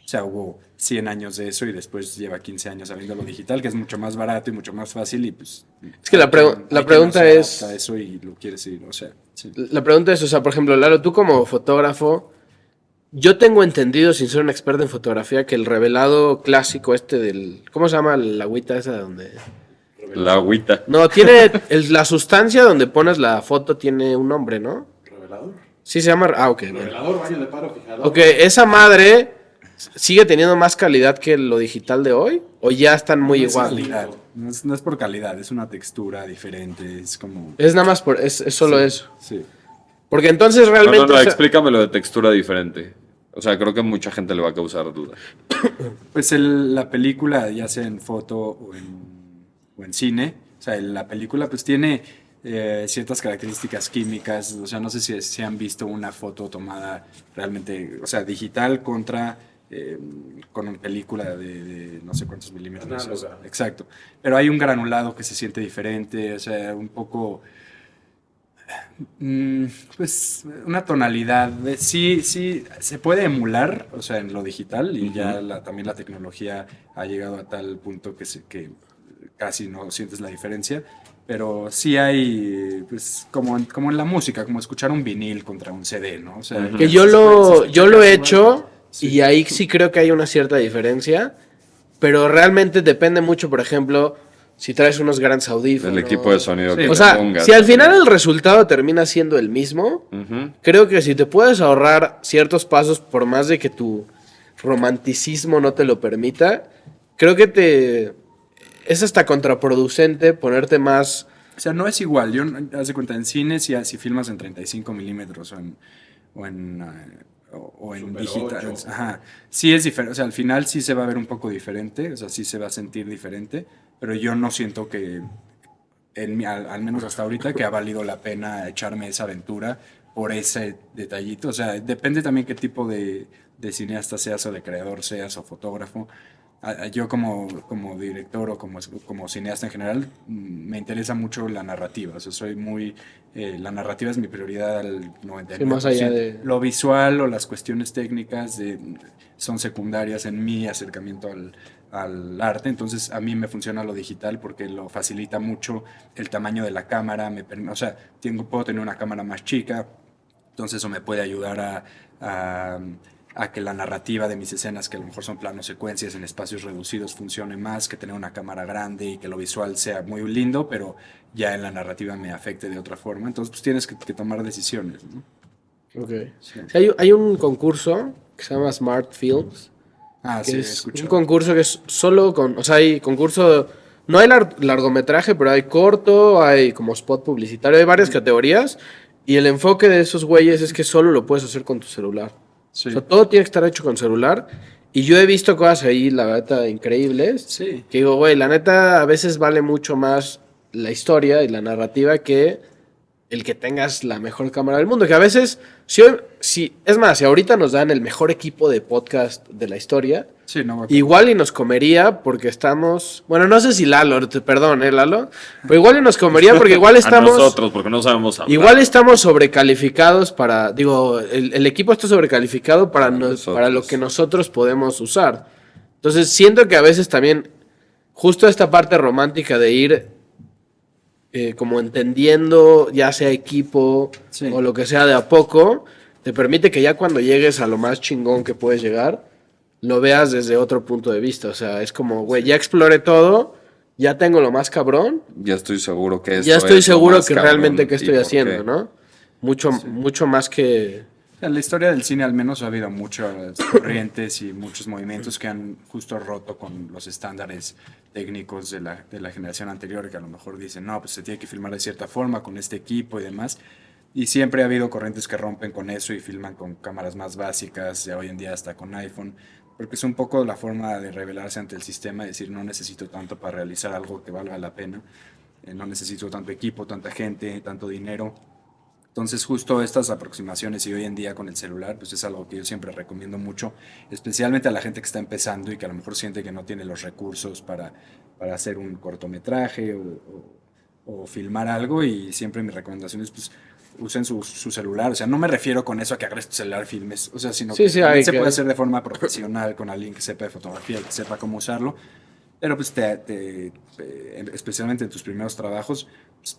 O sea, hubo 100 años de eso y después lleva 15 años saliendo lo digital, que es mucho más barato y mucho más fácil y pues... Es que la hay quien pregunta no se es- adapta a eso y lo quiere seguir, o sea, sí. La pregunta es, o sea, por ejemplo, Lalo, tú como fotógrafo, yo tengo entendido, sin ser un experto en fotografía, que el revelado clásico este del... ¿Cómo se llama la agüita esa donde...? La agüita. No, tiene... la sustancia donde pones la foto tiene un nombre, ¿no? ¿Revelador? Sí se llama... Ah, ok. Bueno. Revelador, baño de paro, fijador. Ok, ¿esa madre sigue teniendo más calidad que lo digital de hoy? ¿O ya están muy No es igual? calidad, no es por calidad, es una textura diferente, es como... Es nada más es solo eso. Sí. Porque entonces realmente... No, o sea, explícame lo de textura diferente. O sea, creo que a mucha gente le va a causar duda. Pues la película, ya sea en foto o en cine, o sea, la película pues tiene ciertas características químicas, o sea, no sé si han visto una foto tomada realmente, o sea, digital contra con una película de no sé cuántos milímetros. Análoga. Exacto, pero hay un granulado que se siente diferente, o sea, un poco... Pues una tonalidad sí, sí, se puede emular, o sea, en lo digital y ya también la tecnología ha llegado a tal punto que casi no sientes la diferencia, pero sí hay, pues, como en la música, como escuchar un vinil contra un CD, ¿no? O sea, Que se yo escucha lo he casi hecho igual. Sí. y ahí sí creo que hay una cierta diferencia, pero realmente depende mucho, por ejemplo, si traes unos grandes audífonos. El equipo de sonido Sí. que O le sea, pongas. si al final el resultado termina siendo el mismo, Ujú. creo que si te puedes ahorrar ciertos pasos por más de que tu romanticismo no te lo permita, creo que es hasta contraproducente ponerte más... O sea, no es igual. Yo, haz de cuenta, en cine, si filmas en 35 milímetros o en Super digital. 8. Ajá. Sí es diferente. O sea, al final sí se va a ver un poco diferente. O sea, sí se va a sentir diferente. Pero yo no siento que, al menos hasta ahorita, que ha valido la pena echarme esa aventura por ese detallito. O sea, depende también qué tipo de cineasta seas o de creador seas o fotógrafo. Yo como director o como cineasta en general, me interesa mucho la narrativa. O sea, soy muy... la narrativa es mi prioridad al 99%. Sí, más allá de... Lo visual o las cuestiones técnicas son secundarias en mi acercamiento al arte. Entonces, a mí me funciona lo digital porque lo facilita mucho el tamaño de la cámara. O sea, puedo tener una cámara más chica, entonces eso me puede ayudar a que la narrativa de mis escenas, que a lo mejor son planos secuencias en espacios reducidos, funcione más que tener una cámara grande y que lo visual sea muy lindo, pero ya en la narrativa me afecte de otra forma. Entonces, pues tienes que tomar decisiones, ¿no? Ok. Sí. Sí, hay un concurso que se llama Smart Films, Ah, que sí, he es un escuchado. concurso que es solo con... O sea, hay concurso... No hay largometraje, pero hay corto, hay como spot publicitario, hay varias categorías. Y el enfoque de esos güeyes es que solo lo puedes hacer con tu celular. Sí. O sea, todo tiene que estar hecho con celular. Y yo he visto cosas ahí, la verdad, increíbles. Sí. Que digo, güey, la neta, a veces vale mucho más la historia y la narrativa que el que tengas la mejor cámara del mundo. Que a veces, es más, si ahorita nos dan el mejor equipo de podcast de la historia, Sí, no, igual y nos comería porque estamos... Bueno, no sé si Lalo, perdón, Lalo. Pero igual y nos comería porque igual A estamos... nosotros, porque no sabemos hablar. Igual estamos sobrecalificados para... Digo, el equipo está sobrecalificado para lo que nosotros podemos usar. Entonces siento que a veces también, justo esta parte romántica de ir como entendiendo, ya sea equipo Sí. o lo que sea de a poco, te permite que ya cuando llegues a lo más chingón que puedes llegar, lo veas desde otro punto de vista. O sea, es como, güey, ya exploré todo, ya tengo lo más cabrón, Ya estoy seguro que esto ya estoy es lo seguro más que cabrón realmente qué y estoy por haciendo, qué. ¿no? Mucho más que... En la historia del cine al menos ha habido muchas corrientes y muchos movimientos que han justo roto con los estándares técnicos de la generación anterior, que a lo mejor dicen, no, pues se tiene que filmar de cierta forma con este equipo y demás. Y siempre ha habido corrientes que rompen con eso y filman con cámaras más básicas, ya hoy en día hasta con iPhone, porque es un poco la forma de rebelarse ante el sistema y decir, no necesito tanto para realizar algo que valga la pena, no necesito tanto equipo, tanta gente, tanto dinero. Entonces justo estas aproximaciones y hoy en día con el celular, pues es algo que yo siempre recomiendo mucho, especialmente a la gente que está empezando y que a lo mejor siente que no tiene los recursos para hacer un cortometraje o filmar algo, y siempre mi recomendación es pues usen su celular. O sea, no me refiero con eso a que agarres tu celular, filmes, o sea, sino Sí, que sí, también hay se que- puede hacer de forma profesional con alguien que sepa de fotografía, que sepa cómo usarlo. Pero pues especialmente en tus primeros trabajos,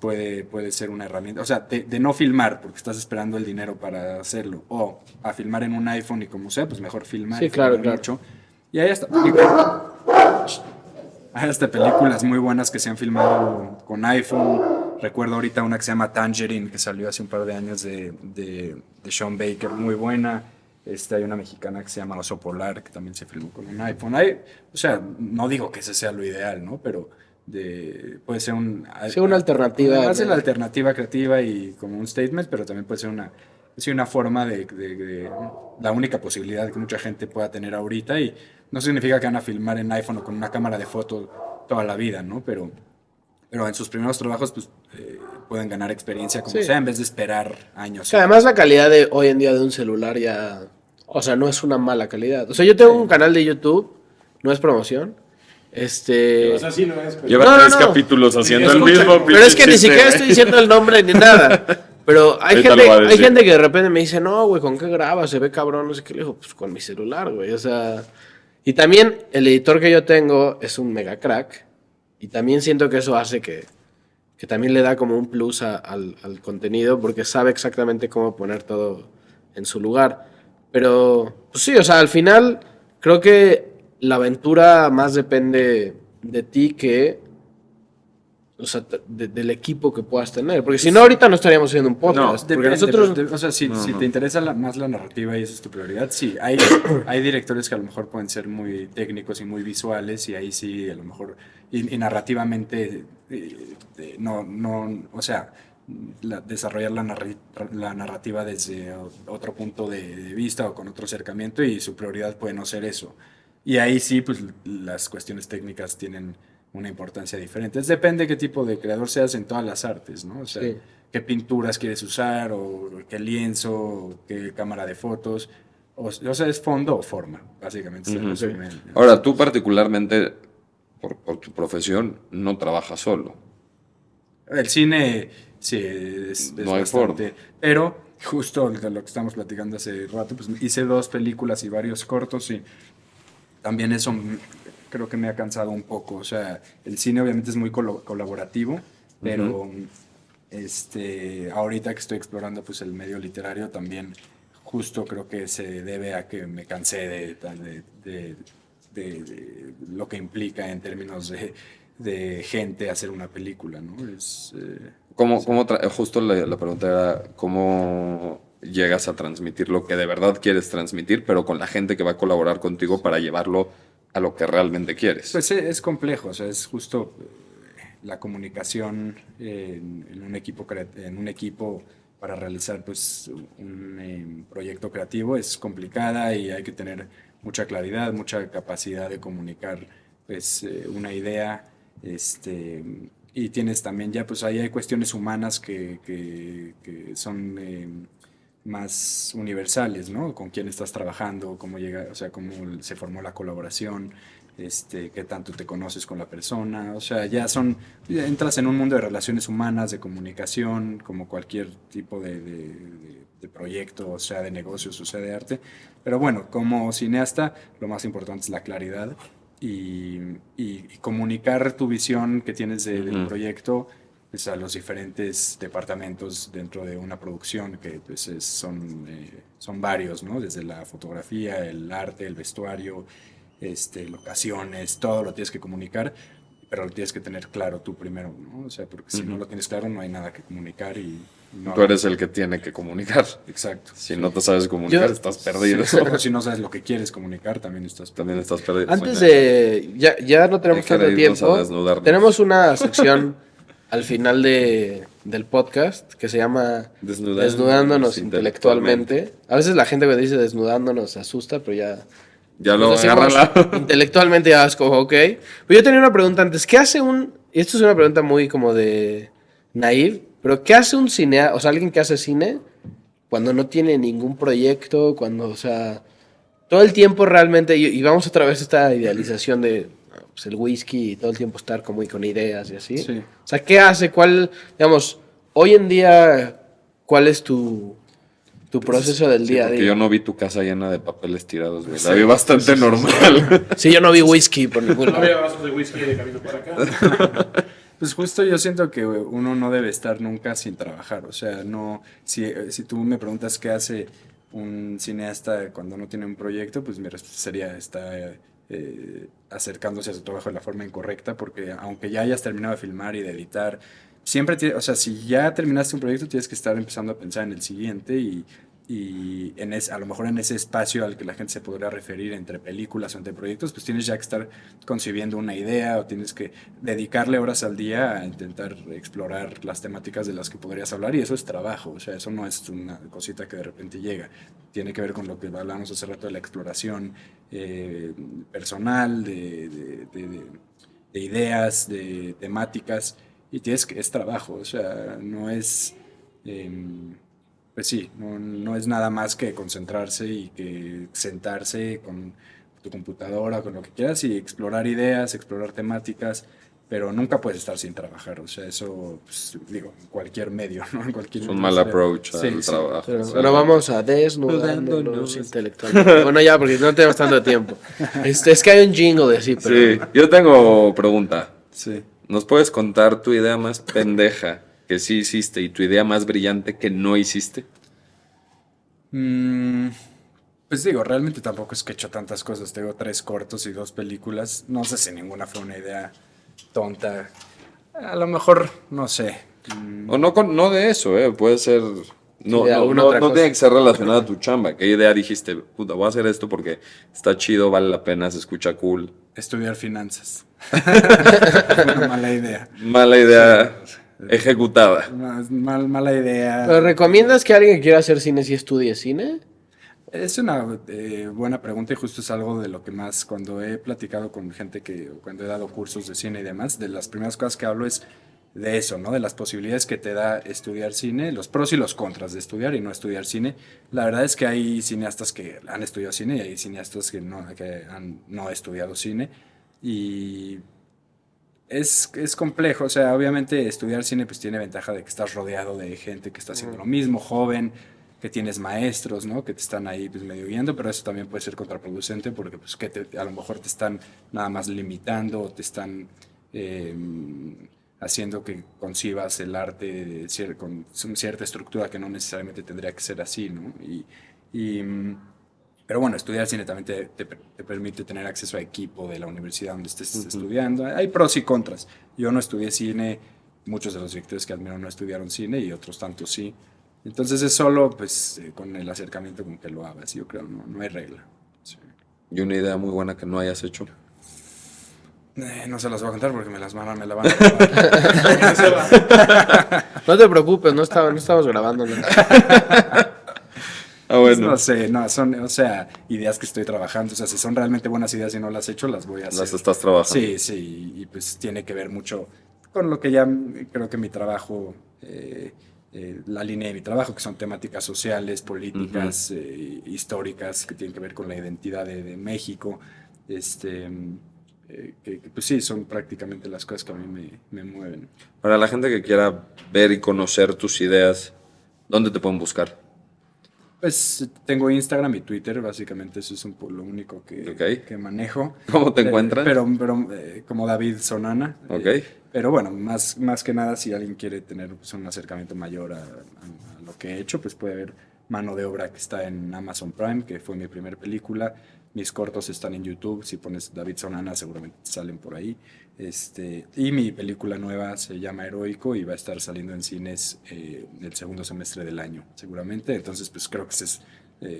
pues puede ser una herramienta. O sea, de no filmar porque estás esperando el dinero para hacerlo, o a filmar en un iPhone y como sea, pues mejor filmar. Sí, y claro, filmar claro. mucho. Y hay hasta películas muy buenas que se han filmado con iPhone. Recuerdo ahorita una que se llama Tangerine, que salió hace un par de años de Sean Baker, muy buena. Hay una mexicana que se llama Oso Polar, que también se filmó con un iPhone. O sea, no digo que ese sea lo ideal, ¿no? Pero puede ser Sí, una alternativa, Además de ¿no? la alternativa creativa y como un statement, pero también puede ser sí, una forma la única posibilidad que mucha gente pueda tener ahorita, y no significa que van a filmar en iPhone o con una cámara de foto toda la vida, ¿no? Pero en sus primeros trabajos, pues, pueden ganar experiencia como Sí. sea, en vez de esperar años. Que además la calidad de hoy en día de un celular ya, o sea, no es una mala calidad. O sea, yo tengo un canal de YouTube, no es promoción. O sea, sí no es. Pero... Lleva No, 3 no. capítulos haciendo el Escucha, mismo Pero es que ni chiste, siquiera güey. estoy diciendo el nombre ni nada. Pero Ahorita lo va a hay decir. gente que de repente me dice, no, güey, ¿con qué grabas? Se ve cabrón, no sé qué. Le digo, pues con mi celular, güey. O sea, y también el editor que yo tengo es un mega crack. Y también siento que eso hace que también le da como un plus al contenido porque sabe exactamente cómo poner todo en su lugar. Pero, pues sí, o sea, al final creo que la aventura más depende de ti que, o sea, del equipo que puedas tener. Porque si no, ahorita no estaríamos haciendo un podcast. porque Depende, nosotros... o sea, si No. te interesa más la narrativa y esa es tu prioridad, sí, hay directores que a lo mejor pueden ser muy técnicos y muy visuales, y ahí sí, a lo mejor, y narrativamente, o sea, desarrollar la narrativa desde otro punto de vista o con otro acercamiento, y su prioridad puede no ser eso. Y ahí sí, pues las cuestiones técnicas tienen una importancia diferente. Depende qué tipo de creador seas en todas las artes, ¿no? O sea, Sí. qué pinturas quieres usar, o qué lienzo, o qué cámara de fotos. O sea, es fondo o forma, básicamente. Se resume en- Ahora, tú particularmente, por tu profesión, no trabajas solo. El cine, sí, es No hay bastante. forma. Pero, justo de lo que estamos platicando hace rato, pues hice 2 películas y varios cortos, y también eso creo que me ha cansado un poco. O sea, el cine obviamente es muy colaborativo, pero ahorita que estoy explorando pues el medio literario, también justo creo que se debe a que me cansé de lo que implica en términos de gente hacer una película, ¿no? Justo la pregunta era, ¿cómo llegas a transmitir lo que de verdad quieres transmitir, pero con la gente que va a colaborar contigo para llevarlo a lo que realmente quieres? Pues es complejo, o sea, es justo la comunicación en un equipo para realizar pues un proyecto creativo es complicada, y hay que tener mucha claridad, mucha capacidad de comunicar pues una idea, y tienes también ya pues ahí hay cuestiones humanas que son más universales, ¿no? Con quién estás trabajando, cómo llega, o sea, cómo se formó la colaboración, qué tanto te conoces con la persona, o sea, ya entras en un mundo de relaciones humanas, de comunicación, como cualquier tipo de proyecto, o sea, de negocios, o sea, de arte. Pero bueno, como cineasta, lo más importante es la claridad y comunicar tu visión que tienes del proyecto pues, a los diferentes departamentos dentro de una producción, que pues, son varios, ¿no? Desde la fotografía, el arte, el vestuario, locaciones, todo lo tienes que comunicar, pero lo tienes que tener claro tú primero, ¿no? O sea, porque si no lo tienes claro no hay nada que comunicar, y no. Tú eres el que tiene que comunicar. Exacto. Si no te sabes comunicar, estás perdido. Pero si no sabes lo que quieres comunicar, también estás También estás perdido. Antes de... Ya no tenemos Hay que tanto reírnos a tiempo. desnudarnos. Tenemos una sección al final del podcast que se llama Desnudándonos intelectualmente. A veces la gente me dice desnudándonos se asusta, pero Ya lo pues decimos agarra la... intelectualmente ya es como, ok. Pero yo tenía una pregunta antes. ¿Qué hace y esto es una pregunta muy como de naive, pero ¿qué hace un cineasta, o sea, alguien que hace cine cuando no tiene ningún proyecto, cuando, o sea, todo el tiempo realmente, y vamos otra vez a esta idealización de pues, el whisky y todo el tiempo estar como con ideas y así? Sí. O sea, ¿qué hace? Digamos, hoy en día, ¿cuál es tu proceso del día a Porque día? yo no vi tu casa llena de papeles tirados, güey. La vi bastante normal. Sí, yo no vi whisky por ningún No lado. había vasos de whisky de camino para acá. Pues justo yo siento que uno no debe estar nunca sin trabajar. O sea, no, si tú me preguntas qué hace un cineasta cuando no tiene un proyecto, pues mi respuesta sería está acercándose a su trabajo de la forma incorrecta, porque aunque ya hayas terminado de filmar y de editar, siempre o sea, si ya terminaste un proyecto, tienes que estar empezando a pensar en el siguiente, y y a lo mejor en ese espacio al que la gente se podría referir entre películas o entre proyectos, pues tienes ya que estar concibiendo una idea o tienes que dedicarle horas al día a intentar explorar las temáticas de las que podrías hablar y eso es trabajo, o sea, eso no es una cosita que de repente llega, tiene que ver con lo que hablamos hace rato de la exploración personal, de ideas, de temáticas y es trabajo, o sea, no es... pues sí, no es nada más que concentrarse y que sentarse con tu computadora, con lo que quieras y explorar ideas, explorar temáticas, pero nunca puedes estar sin trabajar, o sea, eso, pues, digo, en cualquier medio, ¿no? En cualquier Es un mal approach al trabajo. Pero ahora vamos a desnudarnos intelectualmente. Bueno, ya, porque no tenemos tanto tiempo. Es que hay un jingle de sí, pero... Sí, yo tengo pregunta. Sí. ¿Nos puedes contar tu idea más pendeja que sí hiciste y tu idea más brillante que no hiciste? Pues digo, realmente tampoco es que he hecho tantas cosas. Tengo 3 cortos y 2 películas. No sé si ninguna fue una idea tonta. A lo mejor, no sé. O no de eso, puede ser... No, Sí, no, alguna no, otra no cosa. tiene que ser relacionada a tu chamba. ¿Qué idea dijiste? Puta, voy a hacer esto porque está chido, vale la pena, se escucha cool. Estudiar finanzas. Una mala idea. Mala idea ejecutada. Mala idea. ¿Pero recomiendas que alguien que quiera hacer cine sí estudie cine? Es una buena pregunta y justo es algo de lo que más cuando he platicado con gente cuando he dado cursos de cine y demás, de las primeras cosas que hablo es de eso, ¿no? De las posibilidades que te da estudiar cine, los pros y los contras de estudiar y no estudiar cine. La verdad es que hay cineastas que han estudiado cine y hay cineastas que han no estudiado cine y es complejo, o sea, obviamente estudiar cine pues tiene ventaja de que estás rodeado de gente que está haciendo lo mismo, joven, que tienes maestros, ¿no? Que te están ahí pues medio guiando, pero eso también puede ser contraproducente porque pues a lo mejor te están nada más limitando o te están haciendo que concibas el arte con cierta estructura que no necesariamente tendría que ser así, ¿no? Pero bueno, estudiar cine también te permite tener acceso a equipo de la universidad donde estés estudiando. Hay pros y contras. Yo no estudié cine, muchos de los directores que admiro no estudiaron cine y otros tantos sí. Entonces es solo pues con el acercamiento con que lo hagas, yo creo, no hay regla. Sí. Y una idea muy buena que no hayas hecho. No se las voy a contar porque me la van a grabar. No te preocupes, no estamos grabando nada. Ah, bueno. No sé, son, o sea, ideas que estoy trabajando. O sea, si son realmente buenas ideas y no las he hecho, las voy a hacer. Las estás trabajando. Sí, y pues tiene que ver mucho con lo que ya creo que mi trabajo, la línea de mi trabajo, que son temáticas sociales, políticas, históricas, que tienen que ver con la identidad de México. Que pues sí, son prácticamente las cosas que a mí me mueven. Para la gente que quiera ver y conocer tus ideas, ¿dónde te pueden buscar? Pues tengo Instagram y Twitter, básicamente eso es lo único que manejo. ¿Cómo te encuentras? Pero como David Sonana. Ok. Pero bueno, más que nada, si alguien quiere tener pues, un acercamiento mayor a lo que he hecho, pues puede haber Mano de Obra que está en Amazon Prime, que fue mi primera película. Mis cortos están en YouTube, si pones David Sonana seguramente salen por ahí. Y mi película nueva se llama Heroico y va a estar saliendo en cines el segundo semestre del año, seguramente. Entonces, pues creo que es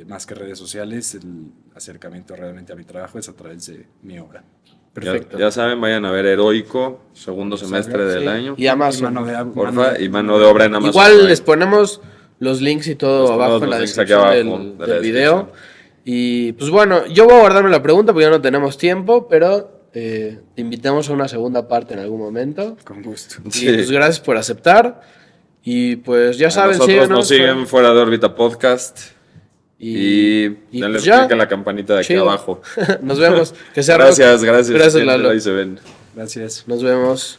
más que redes sociales, el acercamiento realmente a mi trabajo es a través de mi obra. Perfecto. Ya saben, vayan a ver Heroico, segundo semestre del año. Y Amazon. Porfa, y Mano de Obra en Amazon. Igual les ponemos los links y todo abajo en la descripción del video. Y pues bueno, yo voy a guardarme la pregunta porque ya no tenemos tiempo, pero te invitamos a una segunda parte en algún momento. Con gusto. Y pues gracias por aceptar. Y pues ya saben, nosotros nos siguen Fuera de Órbita Podcast. Y denle pues ya. click en la campanita de aquí abajo. Nos vemos. Que sea Gracias, Lalo. Ahí se ven. Gracias. Nos vemos.